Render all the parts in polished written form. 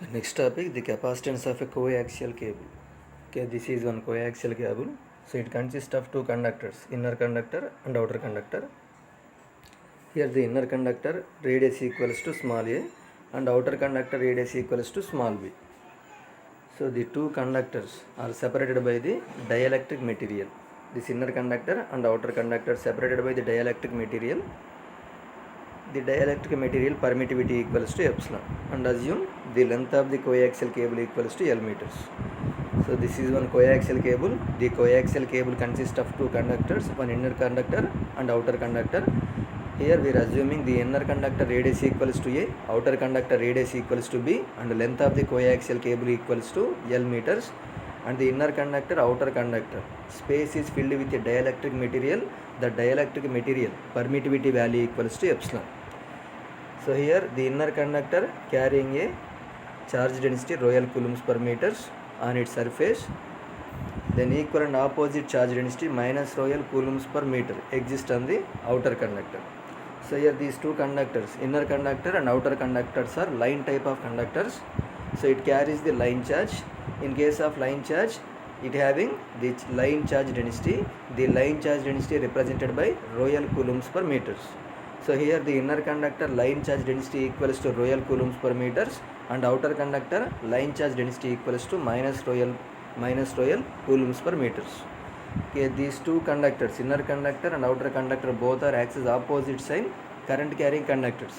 Next topic, the capacitance of a coaxial cable. Okay, this is one coaxial cable. So it consists of two conductors, inner conductor and outer conductor. Here the inner conductor radius equals to small a and outer conductor radius equals to small b. So the two conductors are separated by the dielectric material. This inner conductor and outer conductor separated by the dielectric material. The dielectric material permittivity equals to epsilon, and assume the length of the coaxial cable equals to L meters. So this is one coaxial cable. The coaxial cable consists of two conductors, one inner conductor and outer conductor. Here we are assuming the inner conductor radius equals to A, outer conductor radius equals to B, and the length of the coaxial cable equals to L meters. And the inner conductor, outer conductor space is filled with a dielectric material. The dielectric material permittivity value equals to epsilon. So here the inner conductor carrying a charge density royal coulombs per meters on its surface, then equal and opposite charge density minus royal coulombs per meter exist on the outer conductor. So here these two conductors, inner conductor and outer conductors, are line type of conductors. So it carries the line charge. In case of line charge, it having the line charge density. The line charge density represented by royal coulombs per meters. So here the inner conductor line charge density equals to royal coulombs per meters, and outer conductor line charge density equals to minus royal coulombs per meters. Okay, these two conductors, inner conductor and outer conductor, both are acts as opposite sign current carrying conductors.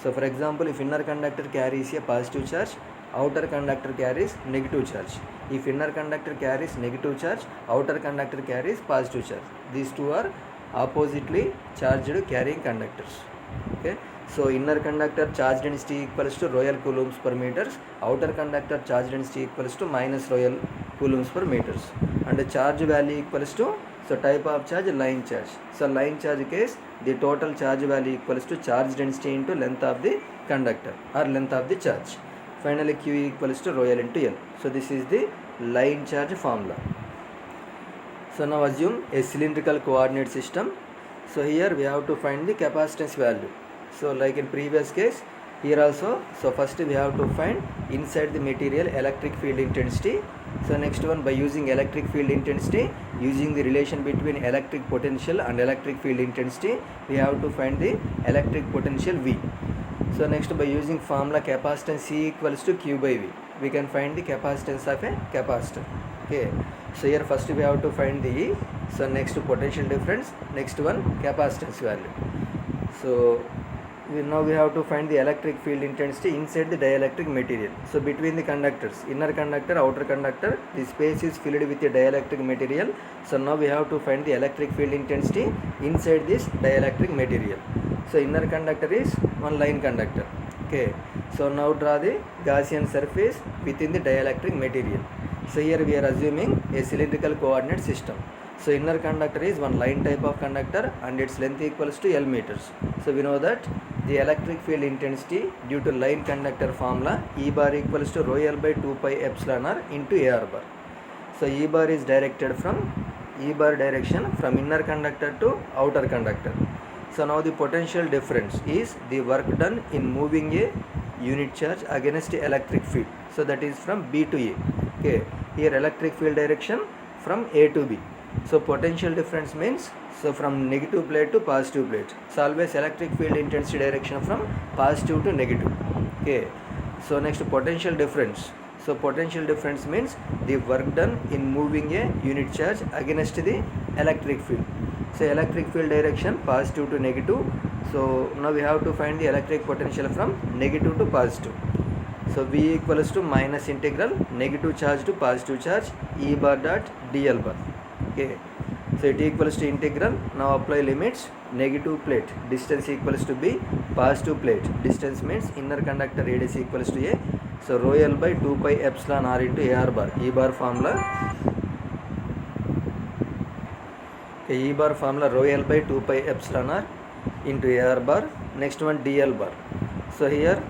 So for example, if inner conductor carries a positive charge, outer conductor carries negative charge. If inner conductor carries negative charge, outer conductor carries positive charge. These two are oppositely charged carrying conductors. Okay, so inner conductor charge density equals to royal coulombs per meters, outer conductor charge density equals to minus royal coulombs per meters, and the charge value equals to, so type of charge, line charge. So line charge case, the total charge value equals to charge density into length of the conductor or length of the charge. Finally Q equals to royal into L. So this is the line charge formula. So now assume a cylindrical coordinate system. So here we have to find the capacitance value. So like in previous case, here also, so first we have to find inside the material electric field intensity. So next one, by using electric field intensity, using the relation between electric potential and electric field intensity, we have to find the electric potential V. So next, by using formula capacitance C equals to Q by V, we can find the capacitance of a capacitor. Okay, so here first we have to find the E. So next potential difference, next one capacitance value. So now we have to find the electric field intensity inside the dielectric material. So between the conductors, inner conductor, outer conductor, the space is filled with a dielectric material. So now we have to find the electric field intensity inside this dielectric material. So inner conductor is one line conductor. Okay, so now draw the Gaussian surface within the dielectric material. So here we are assuming a cylindrical coordinate system. So inner conductor is one line type of conductor and its length equals to L meters. So we know that the electric field intensity due to line conductor formula, E bar equals to rho L by 2 pi epsilon r into A r bar. So E bar is directed from direction from inner conductor to outer conductor. So now the potential difference is the work done in moving a unit charge against the electric field. So that is from B to A. Okay, here electric field direction from A to B. So potential difference means, so from negative plate to positive plate. So always electric field intensity direction from positive to negative. Okay, so next potential difference. So potential difference means the work done in moving a unit charge against the electric field. So electric field direction positive to negative. So now we have to find the electric potential from negative to positive. So V equals to minus integral negative charge to positive charge E bar dot dl bar. Okay, so it equals to integral. Now apply limits. Negative plate distance equals to B, positive plate distance means inner conductor radius equals to A. So rho L by 2 pi epsilon r into A r bar. E bar formula. Okay, E bar formula rho L by 2 pi epsilon r into A r bar. Next one dl bar. So here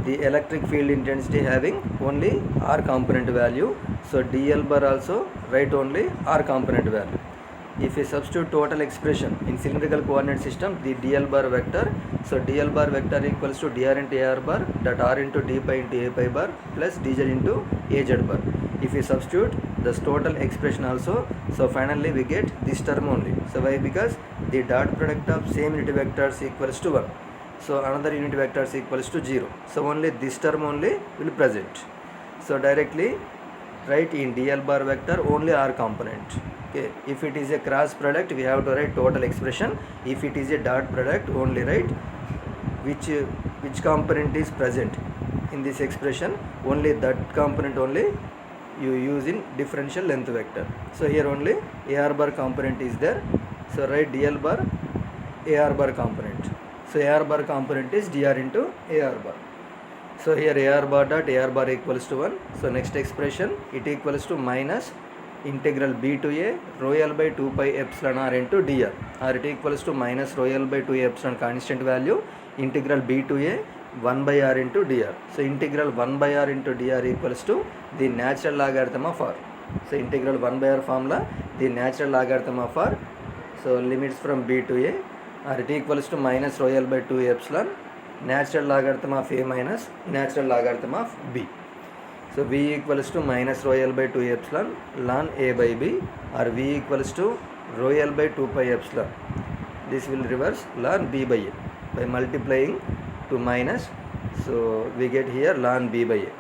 the electric field intensity having only R component value. So dl bar also write only R component value. if we substitute total expression in cylindrical coordinate system, the dl bar vector, so dl bar vector equals to dr into ar bar, that r into d pi into a pi bar plus dz into az bar. If we substitute this total expression also, so finally we get this term only. So why? Because the dot product of same unit vectors equals to 1, so another unit vectors equals to 0, so only this term only will present. So directly write in dl bar vector only r component. Okay, if it is a cross product we have to write total expression. If it is a dot product, only write which component is present in this expression, only that component only you use in differential length vector. So here only ar bar component is there, so write dl bar ar bar component. So ar bar component is dr into ar bar. So here ar bar dot ar bar equals to 1. So next expression, it equals to minus integral b to a rho l by 2 pi epsilon r into dr, or it equals to minus rho l by 2 epsilon constant value integral b to a 1 by r into dr. So integral 1 by r into dr equals to the natural logarithm of r. So integral 1 by r formula, the natural logarithm of r. So limits from b to a, or it equals to minus rho l by 2 epsilon natural logarithm of a minus natural logarithm of b. So v equals to minus rho l by 2 epsilon ln a by b, or v equals to rho l by 2 pi epsilon. This will reverse ln b by a by multiplying to minus. So we get here ln b by a.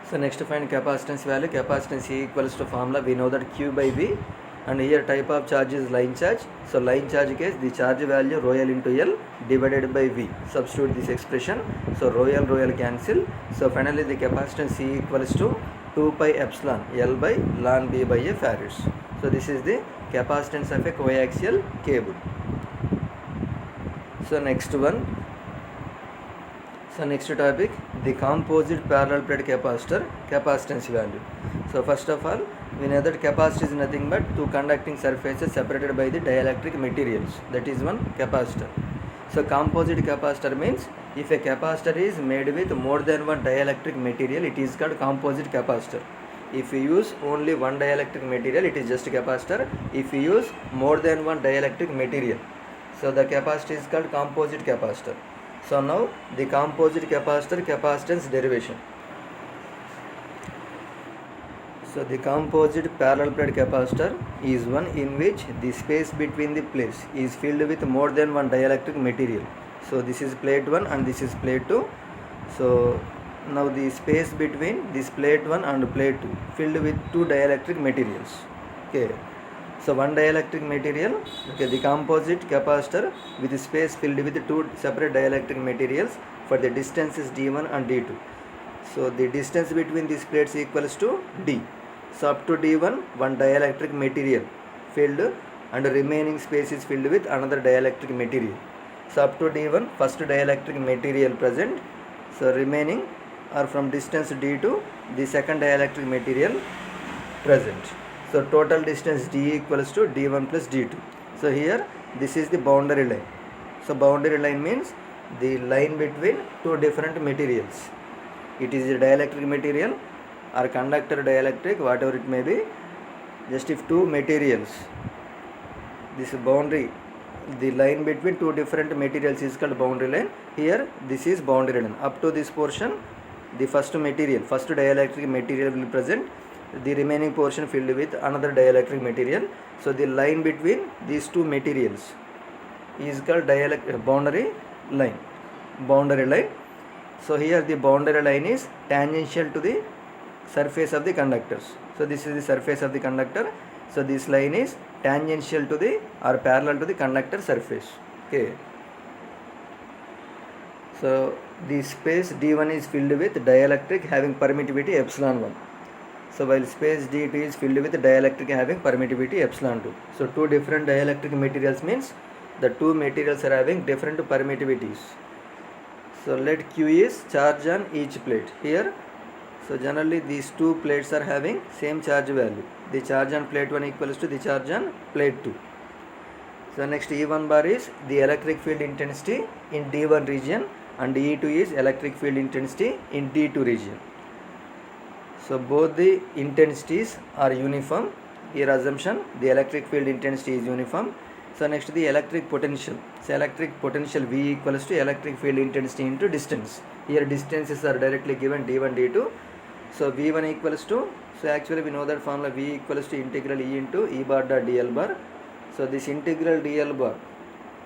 So next find capacitance value. Capacitance E equals to formula, we know that Q by V, and here type of charge is line charge. So line charge case, the charge value rho l into L divided by V. Substitute this expression. So rho L cancel. So finally the capacitance E equals to 2 pi epsilon L by ln B by a farads. So this is the capacitance of a coaxial cable. So next one. So next topic, the composite parallel plate capacitor capacitance value. So first of all, we know that capacitor is nothing but two conducting surfaces separated by the dielectric materials. That is one capacitor. So composite capacitor means if a capacitor is made with more than one dielectric material, it is called composite capacitor. If we use only one dielectric material, it is just a capacitor. If we use more than one dielectric material, so the capacitor is called composite capacitor. So now the composite capacitor capacitance derivation. So the composite parallel plate capacitor is one in which the space between the plates is filled with more than one dielectric material. So this is plate 1 and this is plate 2. So now the space between this plate 1 and plate 2 filled with two dielectric materials. Okay. So one dielectric material, okay, the composite capacitor with the space filled with two separate dielectric materials for the distances d1 and d2. So the distance between these plates equals to d. So up to d1, one dielectric material filled and remaining space is filled with another dielectric material. So up to d1, first dielectric material present. So remaining are from distance d2, the second dielectric material present. So total distance d equals to d1 plus d2. So here this is the boundary line. So boundary line means the line between two different materials. It is a dielectric material or conductor dielectric, whatever it may be. Just if two materials, this boundary, the line between two different materials is called boundary line. Here this is boundary line. Up to this portion, the first dielectric material will present. The remaining portion filled with another dielectric material. So the line between these two materials is called boundary line. So here the boundary line is tangential to the surface of the conductors. So this is the surface of the conductor. So this line is tangential to the or parallel to the conductor surface. Okay. So the space d1 is filled with dielectric having permittivity epsilon 1. So while space d2 is filled with dielectric having permittivity epsilon 2. So two different dielectric materials means the two materials are having different permittivities. So let Q is charge on each plate. Here, so generally these two plates are having same charge value. The charge on plate 1 equals to the charge on plate 2. So next E1 bar is the electric field intensity in D1 region and E2 is electric field intensity in D2 region. So both the intensities are uniform. Here assumption, the electric field intensity is uniform. So next the electric potential. So electric potential V equals to electric field intensity into distance. Here distances are directly given d1, d2. So V1 equals to, so actually we know that formula V equals to integral E into E bar dot dl bar. So this integral dl bar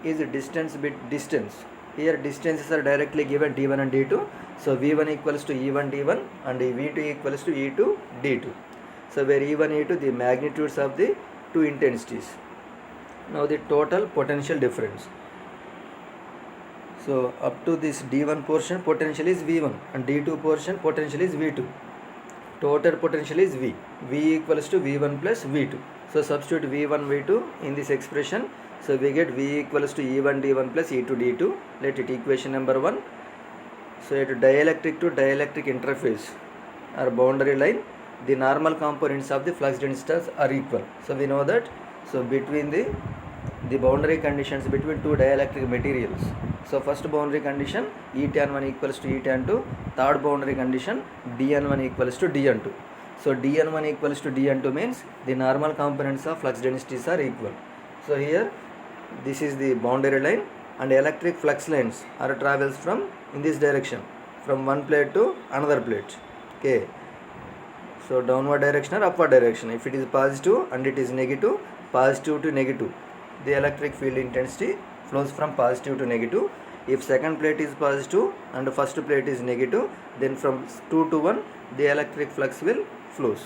is distance bit distance. Here distances are directly given d1 and d2. So V1 equals to E1 d1 and V2 equals to E2 d2. So where E1, E2 the magnitudes of the two intensities. Now the total potential difference. So up to this d1 portion potential is V1 and d2 portion potential is V2. Total potential is V. V equals to V1 plus V2. So substitute V1, V2 in this expression. So we get V equals to E1 d1 plus E2 d2. Let it equation number 1. So at dielectric to dielectric interface or boundary line, the normal components of the flux densities are equal. So we know that. So between the boundary conditions between two dielectric materials. So first boundary condition E tan 1 equals to E tan 2. Third boundary condition dn1 equals to dn2. So dn1 equals to dn2 means the normal components of flux densities are equal. So here this is the boundary line and electric flux lines are travels from in this direction from one plate to another plate. Okay. So downward direction or upward direction. If it is positive and it is negative, positive to negative, the electric field intensity flows from positive to negative. If second plate is positive and first plate is negative, then from 2 to 1 the electric flux will flows.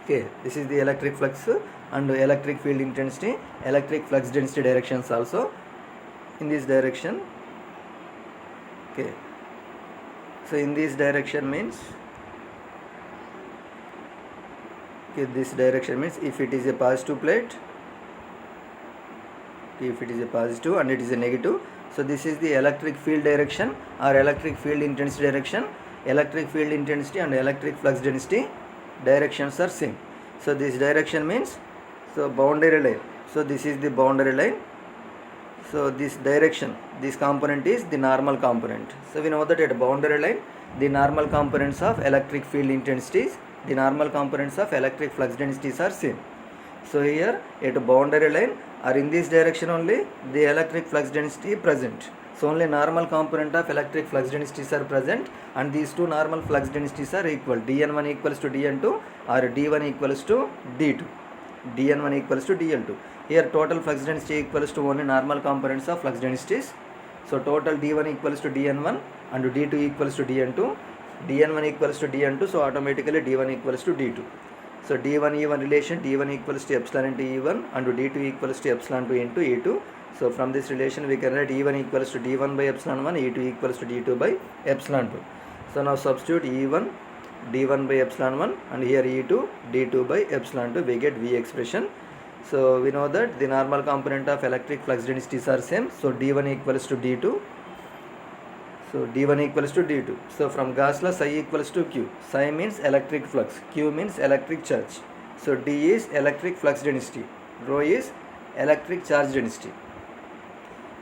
Okay, this is the electric flux and electric field intensity, electric flux density directions also in this direction. Okay, so in this direction means, okay, this direction means if it is a positive plate, if it is a positive and it is a negative, so this is the electric field direction or electric field intensity direction. Electric field intensity and electric flux density directions are same. So this direction means, so boundary line, so this is the boundary line. So this direction, this component is the normal component. So we know that at boundary line the normal components of electric field intensities, the normal components of electric flux densities are same. So here at boundary line or in this direction only the electric flux density present. So only normal component of electric flux densities are present and these two normal flux densities are equal. dn1 equals to dn2 or d1 equals to d2. dn1 equals to dn2. Here total flux density equals to only normal components of flux densities. So total d1 equals to dn1 and d2 equals to dn2. dn1 equals to dn2, so automatically d1 equals to d2. So d1 E1 relation, d1 equals to epsilon into E1 and d2 equals to epsilon 2 into E2. So from this relation we can write E1 equals to d1 by epsilon 1, E2 equals to d2 by epsilon 2. So now substitute E1 d1 by epsilon 1 and here E2 d2 by epsilon 2, we get V expression. So we know that the normal component of electric flux densities are same. So d1 equals to d2. So d1 equals to d2. So from Gauss law, psi equals to q. Psi means electric flux, q means electric charge. So d is electric flux density, rho is electric charge density.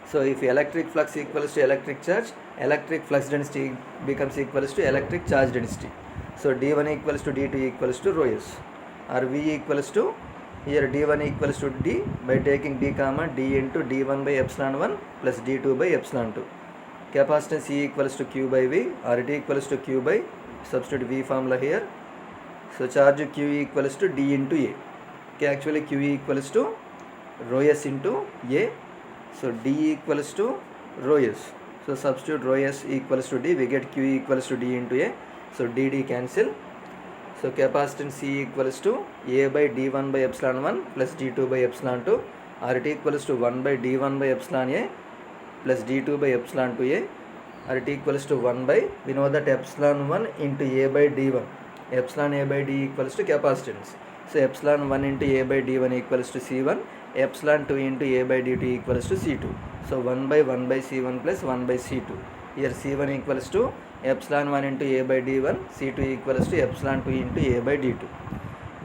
So if electric flux equals to electric charge, electric flux density becomes equals to electric charge density. So d1 equals to d2 equals to rho s, or V equals to, here d1 equals to d by taking d comma d into d1 by epsilon 1 plus d2 by epsilon 2. Capacitance E equals to Q by V or T equals to Q by, substitute V formula here. So charge Q equals to D into A. Okay, actually Q equals to rho S into A. So D equals to rho S. So substitute rho S equals to D, we get Q equals to D into A. So DD cancel. So capacitance C equals to A by D1 by epsilon 1 plus D2 by epsilon 2 or T equals to 1 by D1 by epsilon A plus d2 by epsilon 2a, or it equals to 1 by, we know that epsilon 1 into a by d1, epsilon a by d equals to capacitance. So epsilon 1 into a by d1 equals to c1, epsilon 2 into a by d2 equals to c2. So 1 by c1 plus 1 by c2. Here c1 equals to epsilon 1 into a by d1, c2 equals to epsilon 2 into a by d2.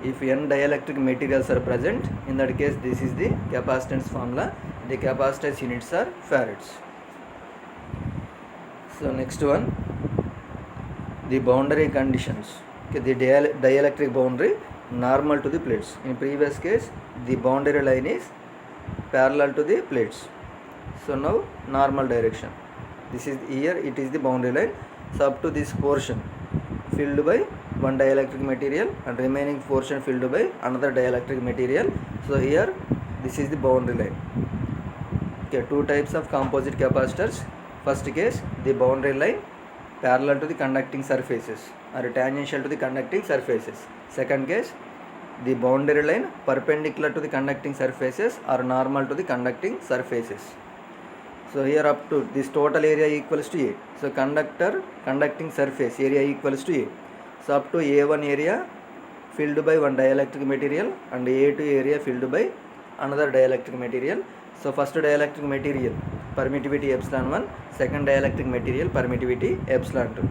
If n dielectric materials are present, in that case this is the capacitance formula. The capacitance units are farads. So next one, the boundary conditions. Okay, the dielectric boundary. normal to the plates. In previous case, the boundary line is parallel to the plates. So now normal direction. This is here, it is the boundary line. So up to this portion filled by one dielectric material and remaining portion filled by another dielectric material. So here this is the boundary line. Okay, two types of composite capacitors. First case, the boundary line parallel to the conducting surfaces or tangential to the conducting surfaces. Second case, the boundary line perpendicular to the conducting surfaces or normal to the conducting surfaces. So here up to this total area equals to A. So conducting surface area equals to A. So up to A1 area filled by one dielectric material and A2 area filled by another dielectric material. So first dielectric material permittivity epsilon 1, second dielectric material permittivity epsilon 2.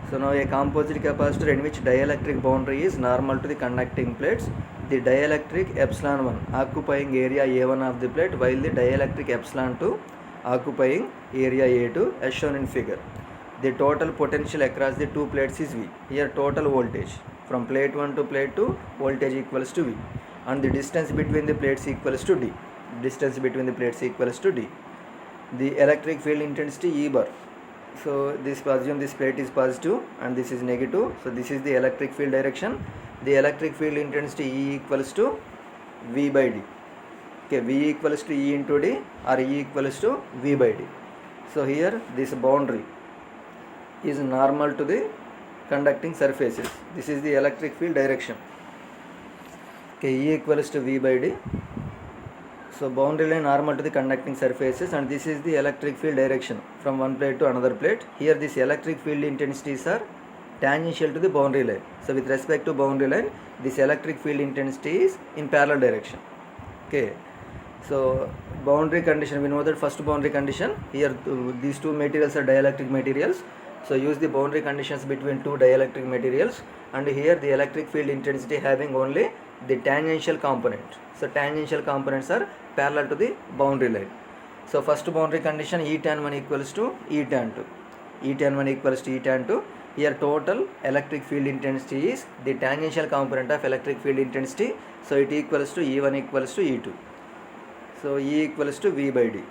So now a composite capacitor in which dielectric boundary is normal to the conducting plates. The dielectric epsilon 1 occupying area A1 of the plate, while the dielectric epsilon 2 occupying area A2 as shown in figure. The total potential across the two plates is V. Here total voltage from plate 1 to plate 2, voltage equals to V, and the distance between the plates equals to D. Distance between the plates equals to D. The electric field intensity E bar. So this assume this plate is positive and this is negative. So this is the electric field direction. The electric field intensity E equals to V by D. Okay, V equals to E into D or E equals to V by D. So here this boundary is normal to the conducting surfaces. This is the electric field direction. Okay, E equals to V by D. So boundary line normal to the conducting surfaces, and this is the electric field direction from one plate to another plate. Here this electric field intensities are tangential to the boundary line. So with respect to boundary line, this electric field intensity is in parallel direction. Okay. So boundary condition, we know that first boundary condition, here these two materials are dielectric materials. So use the boundary conditions between two dielectric materials, and here the electric field intensity having only the tangential component. So tangential components are parallel to the boundary line. So first boundary condition, E tan 1 equals to E tan 2. E tan 1 equals to E tan 2. Here total electric field intensity is the tangential component of electric field intensity. So it equals to E1 equals to E2. So E equals to V by D.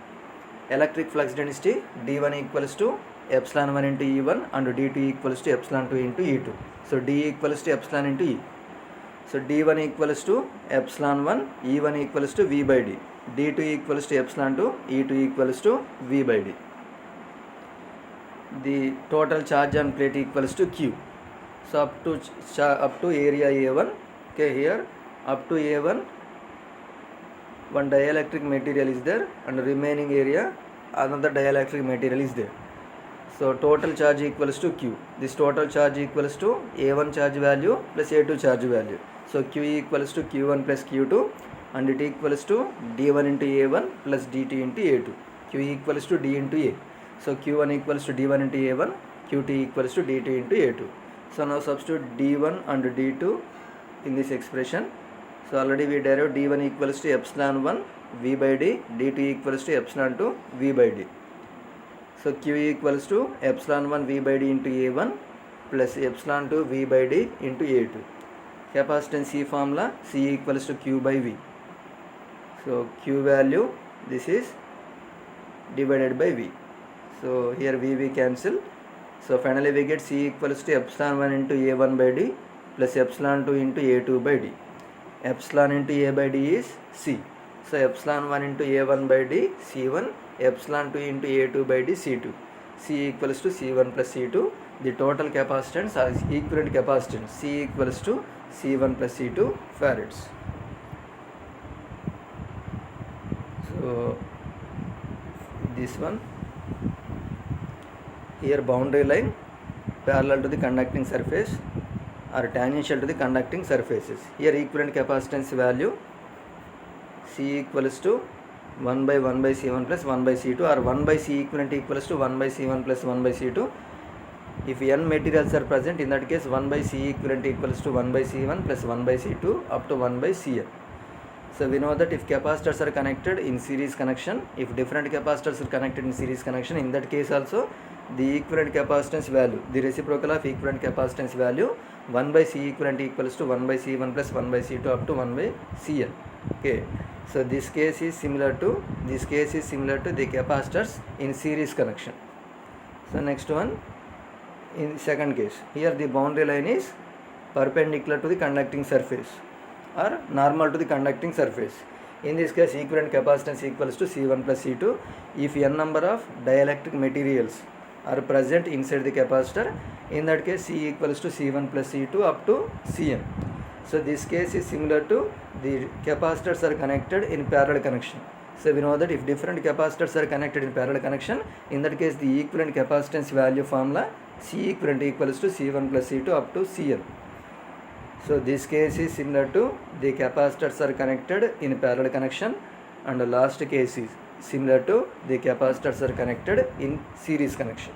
Electric flux density D1 equals to epsilon 1 into E1 and D2 equals to epsilon 2 into E2. So D equals to epsilon into E. So D1 equals to epsilon 1, E1 equals to V by D. D2 equals to epsilon 2, E2 equals to V by D. The total charge on plate equals to Q. So up to area A1, okay, here up to A1, one dielectric material is there, and remaining area another dielectric material is there. So total charge equals to Q. This total charge equals to A1 charge value plus A2 charge value. So Q equals to Q1 plus Q2, and it equals to D1 into A1 plus D2 into A2. Q equals to D into A. So Q1 equals to D1 into A1, Q2 equals to D2 into A2. So now substitute D1 and D2 in this expression. So already we derived D1 equals to epsilon 1 V by D, D2 equals to epsilon 2 V by D. So Q equals to epsilon 1 V by D into A1 plus epsilon 2 V by D into A2. Capacitance C formula, C equals to Q by V. So Q value, this is divided by V. So here V cancel. So finally we get C equals to epsilon 1 into A1 by D plus epsilon 2 into A2 by D. Epsilon into A by D is C. So epsilon 1 into A1 by D, C1, epsilon 2 into A2 by D, C2. C equals to C1 plus C2. The total capacitance is equivalent capacitance. C equals to C1 plus C2 farads. So this one, here boundary line parallel to the conducting surface or tangential to the conducting surfaces. Here equivalent capacitance value, C equals to 1 by C1 plus 1 by C2, or 1 by C equivalent equals to 1 by C1 plus 1 by C2. If n materials are present, in that case 1 by C equivalent equals to 1 by C1 plus 1 by C2 up to 1 by Cn. So we know that if capacitors are connected in series connection, if different capacitors are connected in series connection, in that case also the equivalent capacitance value, the reciprocal of equivalent capacitance value 1 by C equivalent equals to 1 by C1 plus 1 by C2 up to 1 by Cn. Okay, so this case is similar to the capacitors in series connection. So next one, in second case, here the boundary line is perpendicular to the conducting surface or normal to the conducting surface. In this case, equivalent capacitance equals to C1 plus C2 if n number of dielectric materials are present inside the capacitor. In that case, C equals to C1 plus C2 up to Cn. So this case is similar to the capacitors are connected in parallel connection. So we know that if different capacitors are connected in parallel connection, in that case the equivalent capacitance value formula C equivalent equals to C1 plus C2 up to Cn. So this case is similar to the capacitors are connected in parallel connection, and the last case is similar to the capacitors are connected in series connection.